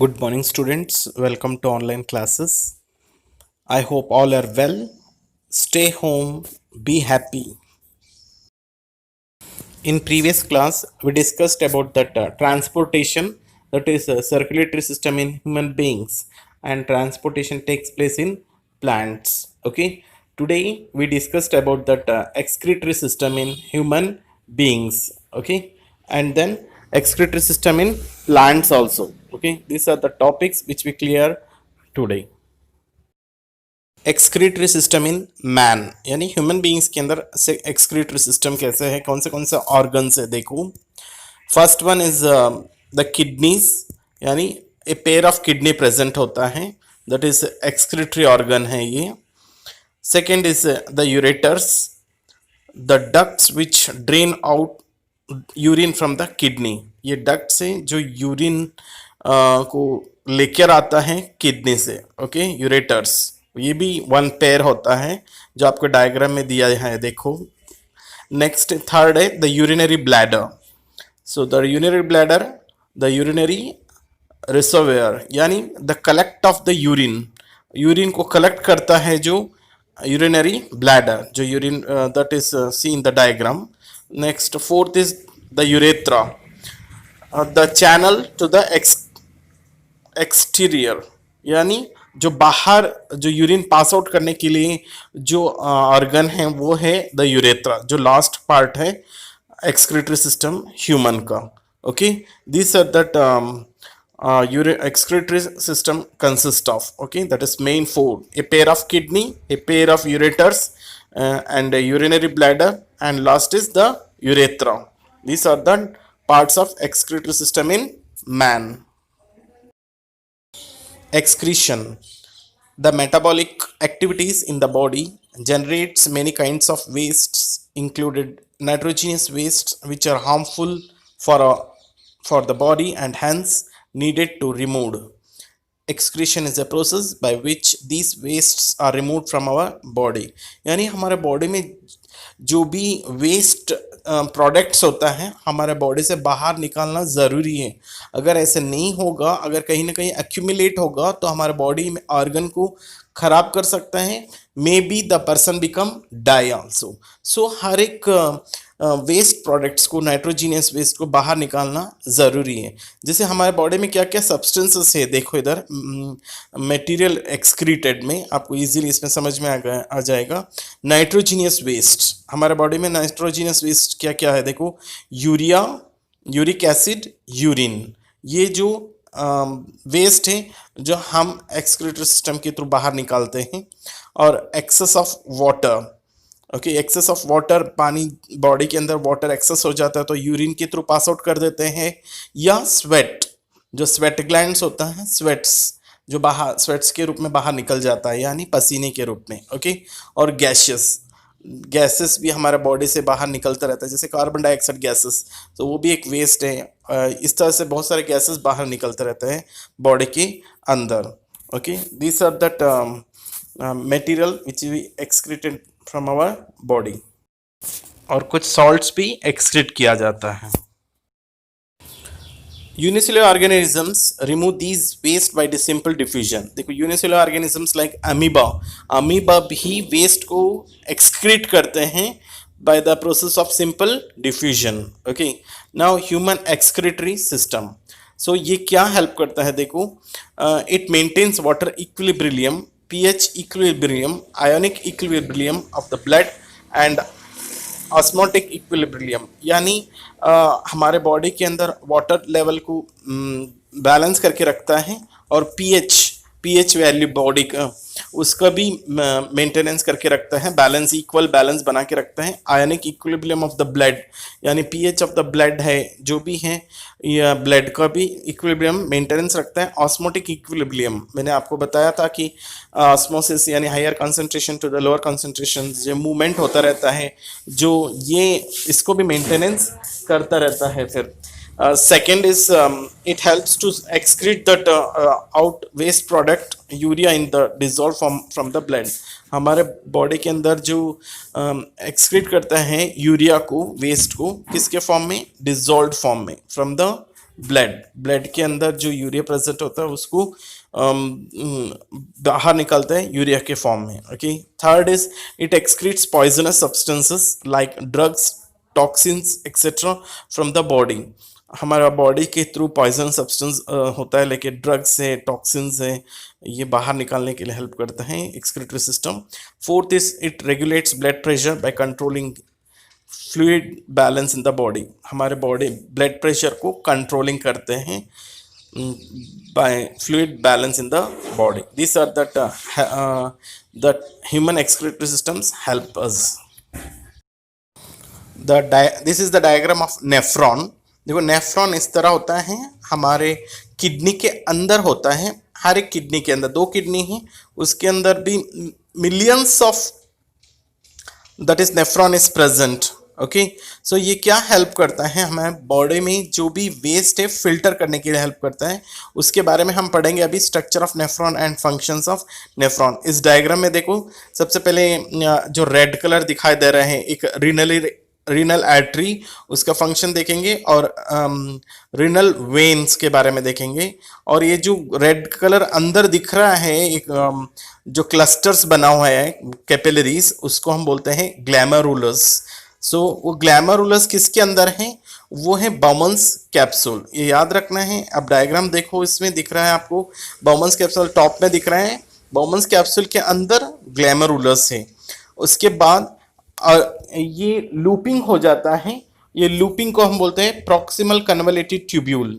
Good morning, students. Welcome to online classes. I hope all are well. Stay home, be happy. In previous class, we discussed about that transportation, that is a circulatory system in human beings, and transportation takes place in plants. Okay. Today we discussed about that excretory system in human beings. Okay, and then excretory system in plants also. Okay, these are the topics which we clear today. Excretory system in man यानी human beings के अंदर से excretory system कैसे है, कौन से organs है देखो. First one is the kidneys, यानी a pair of kidney present होता है, दैट इज एक्सक्रीटरी ऑर्गन है ये. Second is the ureters, the ducts which drain out urine from the kidney. ये डक्ट से जो यूरिन को लेकर आता है किडनी से. ओके, यूरेटर्स ये भी वन पेयर होता है जो आपको डायग्राम में दिया है देखो. नेक्स्ट थर्ड है the urinary bladder. So the urinary bladder, the urinary reservoir, यानी the collect of the urine को कलेक्ट करता है जो यूरिनरी ब्लैडर, जो urine that is see in the diagram. Next fourth is the urethra, the channel to the exterior, यानी जो बाहर जो यूरिन पास आउट करने के लिए जो ऑर्गन है वो है द यूरेथ्रा, जो लास्ट पार्ट है एक्सक्रीटरी सिस्टम ह्यूमन का. Okay, this are that excretory system consists of, okay, that is main four: a pair of kidney, a pair of ureters, and a urinary bladder, and last is the urethra. These are the parts of excretory system in man. Excretion, the metabolic activities in the body, generates many kinds of wastes, included nitrogenous wastes, which are harmful for the body and hence needed to removed. Excretion is a process by which these wastes are removed from our body. यानी हमारे body में जो भी waste products होता है हमारे body से बाहर निकालना ज़रूरी है. अगर ऐसे नहीं होगा, अगर कहीं ना कहीं एक्यूमुलेट होगा तो हमारे बॉडी में ऑर्गन को खराब कर सकता है. May be the person become die also. So हर एक वेस्ट प्रोडक्ट्स को, नाइट्रोजीनियस वेस्ट को बाहर निकालना ज़रूरी है. जैसे हमारे बॉडी में क्या क्या सब्सटेंसेस है देखो इधर मटेरियल एक्सक्रीटेड में, आपको इजीली इसमें समझ में आ जाएगा. नाइट्रोजीनियस वेस्ट, हमारे बॉडी में नाइट्रोजीनियस वेस्ट क्या क्या है देखो: यूरिया, यूरिक एसिड, यूरिन. ये जो वेस्ट है जो हम एक्सक्रीटरी सिस्टम के थ्रू बाहर निकालते हैं. और excess of water, okay, excess of water, पानी बॉडी के अंदर वाटर एक्सेस हो जाता है तो यूरिन के थ्रू पास आउट कर देते हैं. या स्वेट, जो स्वेट ग्लैंड्स होता है, स्वेट्स जो बाहर स्वेट्स के रूप में बाहर निकल जाता है, यानी पसीने के रूप में. ओके, और गैसेस भी हमारे बॉडी से बाहर निकलता रहता है, जैसे कार्बन डाइऑक्साइड गैसेस, तो वो भी एक वेस्ट है. इस तरह से बहुत सारे गैसेस बाहर निकलते रहते हैं बॉडी के अंदर. Okay, this are that material which we excreted from our body. और कुछ सॉल्ट्स भी एक्सक्रीट किया जाता है. Unicellular organisms remove these waste by the simple diffusion. देखो यूनिसेलुलर ऑर्गेनिजम्स लाइक अमीबा भी वेस्ट को एक्सक्रीट करते हैं by the process of simple diffusion. Okay, now human excretory system. So ये क्या हेल्प करता है देखो, it maintains water equilibrium, pH equilibrium, ionic equilibrium of the blood and osmotic equilibrium, यानी हमारे बॉडी के अंदर वाटर लेवल को बैलेंस करके रखता है. और पीएच वैल्यू बॉडी का उसका भी मेंटेनेंस करके रखता है, बैलेंस, इक्वल बैलेंस बना के रखता है. Ionic equilibrium of the blood, यानी पीएच ऑफ द ब्लड है जो भी है, या ब्लड का भी इक्विलिब्रियम मेंटेनेंस रखता है. ऑस्मोटिक इक्विलिब्रियम मैंने आपको बताया था कि ऑस्मोसिस यानी higher concentration to the lower concentration, जो मूवमेंट होता रहता है, जो ये इसको भी मेंटेनेंस करता रहता है. फिर second is it helps to excrete that out waste product urea in the dissolved from the blood. हमारे बॉडी के अंदर जो एक्सक्रीट करता है यूरिया को, वेस्ट को, किसके फॉर्म में? डिजॉल्व्ड फॉर्म में, फ्रॉम द ब्लड के अंदर जो यूरिया प्रेजेंट होता है उसको बाहर निकलता है यूरिया के फॉर्म में. Okay. Third is it excretes poisonous substances like drugs, toxins etcetera from the body. हमारा बॉडी के थ्रू पॉइजन सब्सटेंस होता है, लेकिन ड्रग्स है, टॉक्सिन्स है, ये बाहर निकालने के लिए हेल्प करता है excretory system. Fourth is it regulates blood pressure by controlling fluid balance in the body. हमारे बॉडी ब्लड प्रेशर को कंट्रोलिंग करते हैं by fluid balance in the body. This are that human excretory systems help us. This is the diagram of nephron. देखो nephron इस तरह होता है, हमारे किडनी के अंदर होता है. हर एक किडनी के अंदर 2 किडनी है, उसके अंदर भी millions of that is nephron is present. Okay. So ये क्या हेल्प करता है, हमारे बॉडी में जो भी वेस्ट है फिल्टर करने के लिए हेल्प करता है. उसके बारे में हम पढ़ेंगे अभी, structure of nephron and functions of nephron. इस डायग्राम में देखो, सबसे पहले जो रेड कलर दिखाई दे रहे हैं, एक रीनल आर्टरी, उसका फंक्शन देखेंगे, और रीनल वेन्स के बारे में देखेंगे. और ये जो रेड कलर अंदर दिख रहा है, एक जो क्लस्टर्स बना हुआ है कैपिलरीज, उसको हम बोलते हैं ग्लैमरुलस. सो वो ग्लैमरुलस किसके अंदर है, वो है बाउमन्स कैप्सूल. ये याद रखना है. अब डायग्राम देखो, इसमें दिख रहा है आपको बाउमन्स कैप्सूल टॉप में दिख रहा है. बाउमन्स कैप्सूल के अंदर ग्लैमरुलस है. उसके बाद ये लूपिंग हो जाता है. ये लूपिंग को हम बोलते हैं proximal convoluted tubule,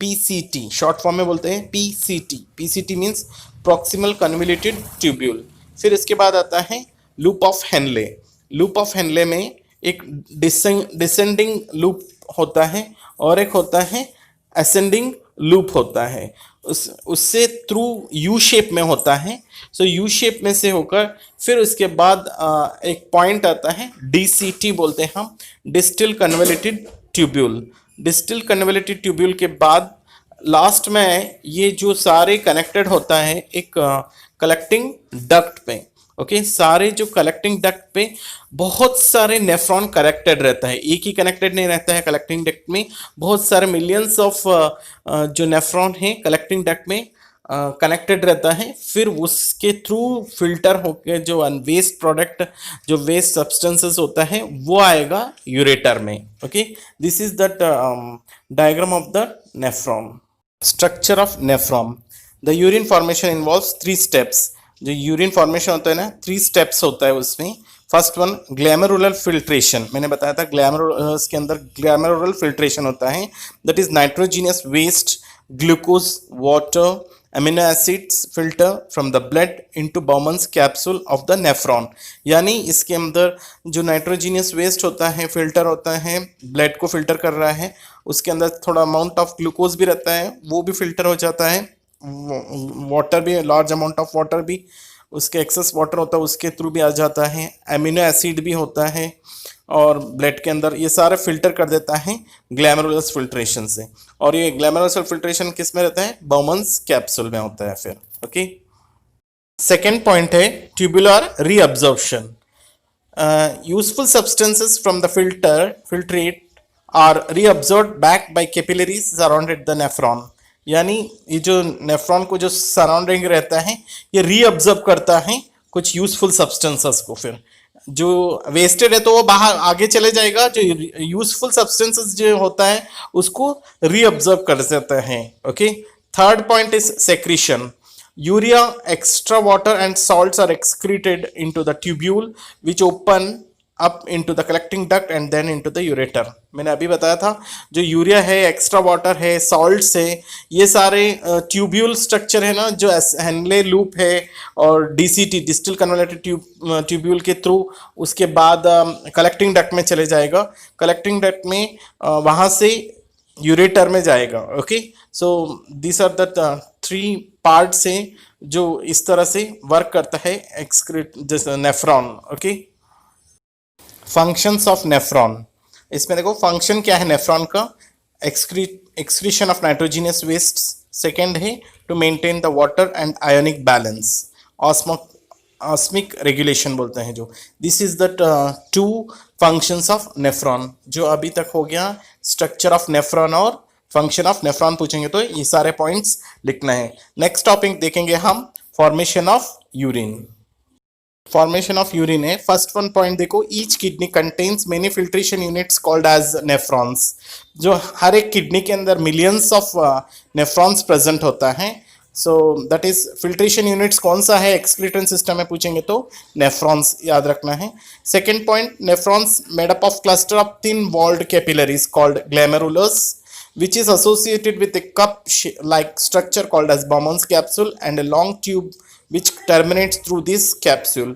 PCT short form में बोलते हैं PCT. PCT means proximal convoluted tubule. फिर इसके बाद आता है loop of Henle. Loop of Henle में एक डिसेंडिंग लूप होता है और एक होता है असेंडिंग लूप होता है. उससे थ्रू यू शेप में होता है. सो यू शेप में से होकर फिर उसके बाद एक पॉइंट आता है, डीसीटी बोलते हैं हम, distil convoluted tubule. Distil convoluted tubule के बाद लास्ट में ये जो सारे कनेक्टेड होता है एक कलेक्टिंग डक्ट पे. ओके. सारे जो कलेक्टिंग डक्ट पे बहुत सारे नेफ्रॉन कनेक्टेड रहता है, एक ही कनेक्टेड नहीं रहता है. कलेक्टिंग डक्ट में बहुत सारे मिलियंस ऑफ जो नेफ्रॉन है कलेक्टिंग डक्ट में कनेक्टेड रहता है. फिर उसके थ्रू फिल्टर होकर जो वेस्ट प्रोडक्ट, जो वेस्ट सब्सटेंसेस होता है, वो आएगा यूरेटर में. Okay. This is the diagram of the nephron. Structure of nephron. The urine formation involves 3 steps. जो यूरिन फॉर्मेशन होता है ना, 3 स्टेप्स होता है उसमें. First one glomerular filtration. मैंने बताया था ग्लैमरुलस के अंदर ग्लैमरुलर फिल्ट्रेशन होता है. That is nitrogenous waste, glucose, water, amino acids filter from the blood into Bowman's capsule of the nephron. यानी इसके अंदर जो नाइट्रोजीनियस वेस्ट होता है फिल्टर होता है, ब्लड को फिल्टर कर रहा है. उसके अंदर थोड़ा अमाउंट ऑफ ग्लूकोज भी रहता है, वो भी फिल्टर हो जाता है. वाटर भी, लार्ज अमाउंट ऑफ वाटर भी, उसके एक्सेस वाटर होता है उसके थ्रू भी आ जाता है. एमिनो एसिड भी होता है और ब्लड के अंदर, ये सारे फिल्टर कर देता है ग्लैमरुलस फिल्ट्रेशन से. और ये ग्लैमरुलस फिल्ट्रेशन किस में रहता है, बाउमन्स कैप्सूल में होता है. फिर ओके. सेकेंड पॉइंट है tubular reabsorption. Useful substances from the filtrate are reabsorbed back by capillaries surrounded the nephron. यानी ये जो नेफ्रॉन को जो सराउंडिंग रहता है, ये रीअब्जॉर्ब करता है कुछ यूजफुल सब्सटेंसेस को. फिर जो वेस्टेड है तो वो बाहर आगे चले जाएगा, जो यूजफुल सब्सटेंसेस जो होता है उसको रीअब्जॉर्ब कर देता है. Okay. Third point is secretion. Urea, extra water and salts are excreted into the tubule which open up into the collecting duct and then into the ureter. मैंने अभी बताया था जो यूरिया है, एक्स्ट्रा वाटर है, सॉल्ट्स है, ये सारे ट्यूब्यूल स्ट्रक्चर है ना, जो हेनले लूप है और डीसीटी डिस्टिल कन्वोल्यूटेड ट्यूब्यूल के थ्रू उसके बाद कलेक्टिंग डक्ट में चले जाएगा. कलेक्टिंग डक्ट में वहाँ से यूरेटर में जाएगा. Okay. So this are the 3 parts हैं जो इस तरह से वर्क करता है एक्सक्रीट जैसे nephron. Okay. Functions of nephron. इसमें देखो फंक्शन क्या है नेफ्रॉन का, excretion of nitrogenous waste. Second है to maintain the water and ionic balance, osmic regulation बोलते हैं जो. This is the 2 functions of nephron. जो अभी तक हो गया स्ट्रक्चर ऑफ नेफ्रॉन और फंक्शन ऑफ नेफ्रॉन पूछेंगे तो ये सारे पॉइंट्स लिखना है। नेक्स्ट टॉपिक देखेंगे हम formation of urine. Formation of urine है फर्स्ट वन पॉइंट देखो, each kidney contains many filtration units called as nephrons. जो हर एक किडनी के अंदर मिलियंस ऑफ नेफ्रॉन्स प्रेजेंट होता है। So that is filtration units कौन सा है एक्सक्रीटरी सिस्टम में पूछेंगे तो नेफ्रॉन्स याद रखना है। Second point, nephrons made up of cluster of thin walled capillaries called glomerulus which is associated with a cup-like structure called as Bowman's capsule and a long tube which terminates through this capsule.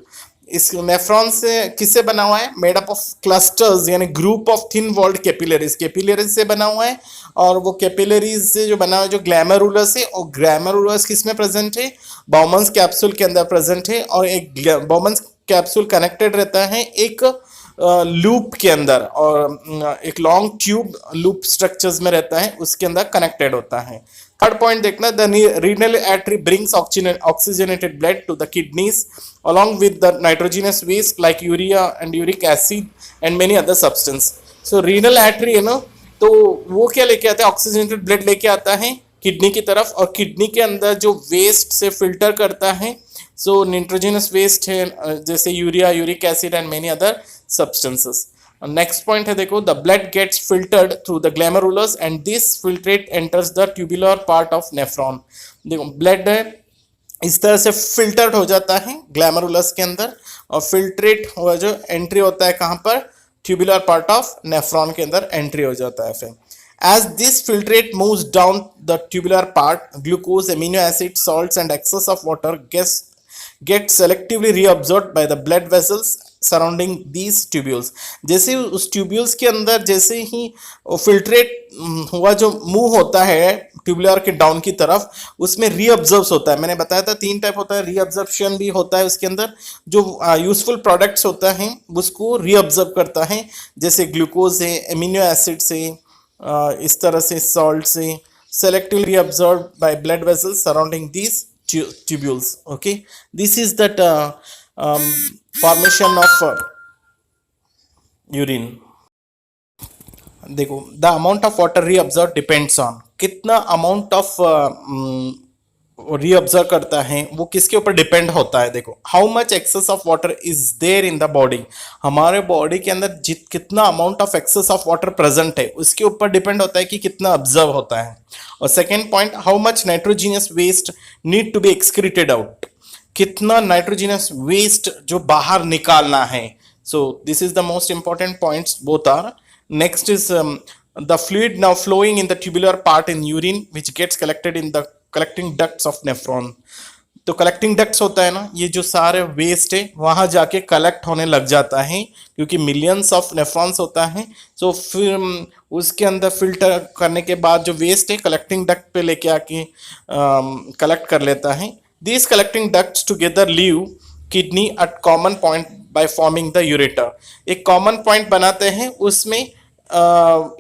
इस नेफ्रॉन से किससे बना हुआ है? Made up of clusters यानी group of thin walled capillaries, capillaries से बना हुआ है। और वो कैपिलरीज से जो बना हुआ है जो ग्लैमेरुलस है, और ग्लैमेरुलस किस में प्रेजेंट है? बाउमन्स कैप्सूल के अंदर प्रेजेंट है। और एक बाउमन्स कैप्सूल कनेक्टेड रहता है एक लूप के अंदर, और एक लॉन्ग ट्यूब लूप स्ट्रक्चर्स में रहता है, उसके अंदर कनेक्टेड होता है। थर्ड पॉइंट देखना, the renal artery brings oxygenated blood to the kidneys along with the nitrogenous waste like urea and uric acid and many other substance. So renal artery है ना, तो वो क्या लेके आता है? ऑक्सीजनेटेड ब्लड लेके आता है किडनी की तरफ, और किडनी के अंदर जो वेस्ट से फिल्टर करता है। सो नाइट्रोजनस वेस्ट है जैसे urea, uric acid and many other substances. Next point है देखो, the blood gets filtered through the glomerulus and this filtrate enters the tubular part of nephron. देखो ब्लड है इस तरह से फिल्टर्ड हो जाता है ग्लैमेरुलस के अंदर, और फिल्ट्रेट हुआ जो एंट्री होता है कहाँ पर? ट्यूबुलर पार्ट ऑफ नेफ्रॉन के अंदर एंट्री हो जाता है। फिर as this filtrate moves down the tubular part, glucose, amino acids, salts and excess of water get selectively reabsorbed by the blood vessels surrounding these tubules. जैसे उस tubules के अंदर जैसे ही फिल्ट्रेट हुआ जो मूव होता है ट्यूबुलर के डाउन की तरफ, उसमें रीअब्जॉर्ब होता है। मैंने बताया था 3 टाइप होता है, रीअब्जॉर्प्शन भी होता है उसके अंदर, जो यूजफुल प्रोडक्ट्स होता है उसको रीअब्जॉर्ब करता है, जैसे ग्लूकोज है, एमिनो एसिड से, इस तरह से सॉल्ट से, selectively reabsorb by blood vessels surrounding these tubules. Okay, this is that formation of urine. देखो, the amount of water reabsorbed depends on कितना amount of reabsorb करता है, वो किसके ऊपर डिपेंड होता है। देखो, how much excess of water is there in the body, हमारे बॉडी के अंदर कितना amount of excess of water present है उसके ऊपर डिपेंड होता है कि कितना ऑब्जर्व होता है। और second point, how much nitrogenous waste need to be excreted out, कितना नाइट्रोजीनियस वेस्ट जो बाहर निकालना है। So this is the most important points both are. Next is the fluid now flowing in the tubular part in urine which gets collected in the collecting ducts of nephron. तो collecting ducts होता है ना, ये जो सारे waste है वहां जाके कलेक्ट होने लग जाता है क्योंकि मिलियंस ऑफ नेफ्रॉन्स होता है। तो फिर उसके अंदर फिल्टर करने के बाद जो वेस्ट है कलेक्टिंग डक्ट पे लेके आके कलेक्ट कर लेता है। These collecting ducts together leave kidney at common point by forming the ureter. एक कॉमन पॉइंट बनाते हैं, उसमें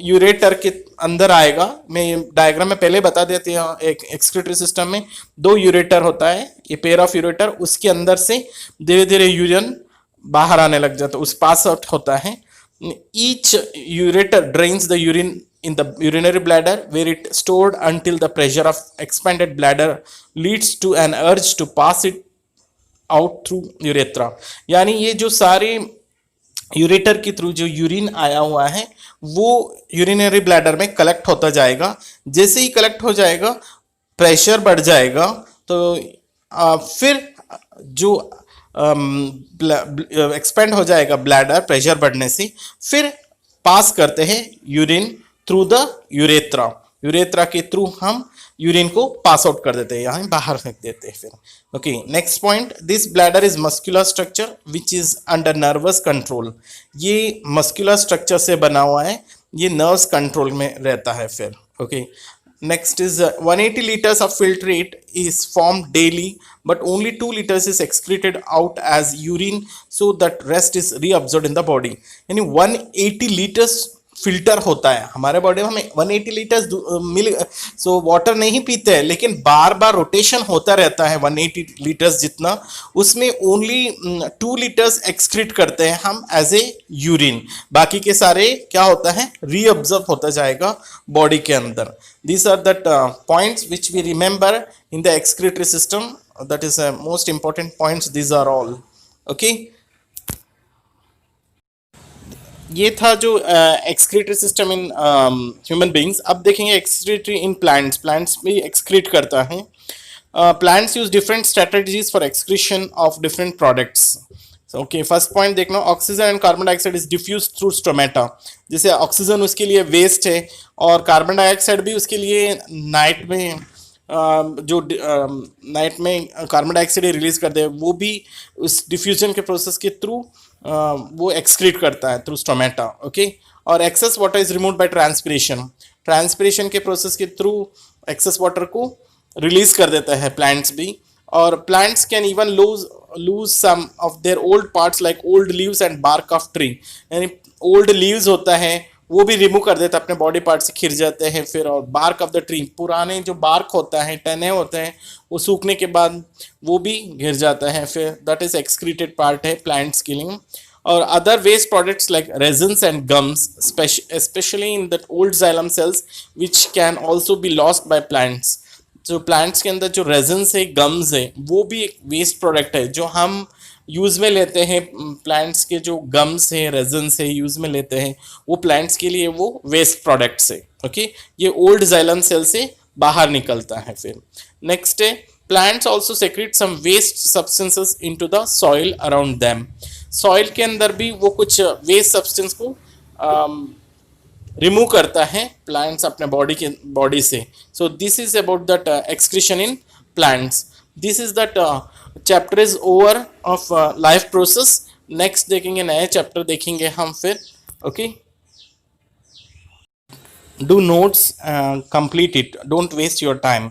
यूरेटर के अंदर आएगा। मैं डायग्राम में पहले बता देती हूँ, एक एक्सक्रीटरी सिस्टम में 2 यूरेटर होता है, ये पेयर ऑफ यूरेटर, उसके अंदर से धीरे धीरे यूरिन बाहर आने लग जाता है, उस पास आउट होता है। Each ureter drains the urine in the urinary bladder where it stored until the pressure of expanded bladder leads to an urge to pass it out through urethra. यानी ये जो सारे यूरेटर के through जो urine आया हुआ है वो यूरिनरी ब्लैडर में कलेक्ट होता जाएगा। जैसे ही कलेक्ट हो जाएगा प्रेशर बढ़ जाएगा, तो फिर जो एक्सपेंड हो जाएगा ब्लैडर प्रेशर बढ़ने से, फिर पास करते हैं urine through the urethra, urethra के थ्रू हम यूरिन को पास आउट कर देते हैं, यहाँ बाहर फेंक देते हैं फिर। Okay, next point, this bladder is muscular structure which is under nervous control. ये मस्कुलर स्ट्रक्चर से बना हुआ है, ये नर्व्स कंट्रोल में रहता है फिर। Okay, next is 180 liters of filtrate is formed daily but only 2 liters is excreted out as urine, so that rest is reabsorbed in the body. यानी 180 liters फिल्टर होता है हमारे बॉडी में, हमें 180 लीटर्स मिल, सो वाटर नहीं पीते हैं, लेकिन बार बार रोटेशन होता रहता है 180 लीटर्स जितना, उसमें ओनली 2 लीटर्स एक्सक्रीट करते हैं हम एज ए यूरिन, बाकी के सारे क्या होता है रीअब्जॉर्ब होता जाएगा बॉडी के अंदर. These are the points which we remember in the excretory system. That is most important points. These are all. Okay. ये था जो excretory system in human beings. अब देखेंगे एक्सक्रीटरी इन प्लांट्स. प्लांट्स भी एक्सक्रीट करता है. Plants use different strategies for excretion of different products. Okay, first point देखना, oxygen and carbon dioxide is diffuse through stomata. जैसे ऑक्सीजन उसके लिए waste है और कार्बन डाइऑक्साइड भी उसके लिए नाइट में जो नाइट में कार्बन डाइऑक्साइड रिलीज करते हैं, वो भी उस डिफ्यूजन के प्रोसेस के थ्रू वो एक्सक्रीट करता है थ्रू स्टोमेटा. ओके, और excess water is remove by transpiration. Transpiration के प्रोसेस के थ्रू एक्सेस वाटर को रिलीज कर देता है प्लांट्स भी. और plants can even lose some of their old parts like old leaves and bark of tree. यानी ओल्ड लीव्स होता है वो भी रिमूव कर देता है, अपने बॉडी पार्ट से खिर जाते हैं फिर. और बार्क ऑफ द ट्री, पुराने जो बार्क होता है, टने होते हैं, वो सूखने के बाद वो भी गिर जाता है फिर. दैट इज एक्सक्रीटेड पार्ट है प्लांट्स के लिए. और other waste products like resins and gums, especially in the old xylem cells which can also be lost by plants. जो प्लांट्स के अंदर जो रेजन्स है, गम्स है, वो भी एक वेस्ट प्रोडक्ट है जो हम यूज़ में लेते हैं. प्लांट्स के जो गम्स है, रेजन्स है, यूज़ में लेते हैं, वो प्लांट्स के लिए वो वेस्ट प्रोडक्ट्स है. ओके, ये ओल्ड जाइलम सेल से बाहर निकलता है फिर. नेक्स्ट है, plants also secrete some waste substances into the soil around them. Soil के अंदर भी वो कुछ वेस्ट सब्सटेंस को रिमूव करता है प्लांट्स अपने बॉडी से. So this is about that excretion in plants. This is that chapter is over of life process. Next देखेंगे, नए चैप्टर देखेंगे हम फिर. Okay, do notes, complete it, don't waste your time.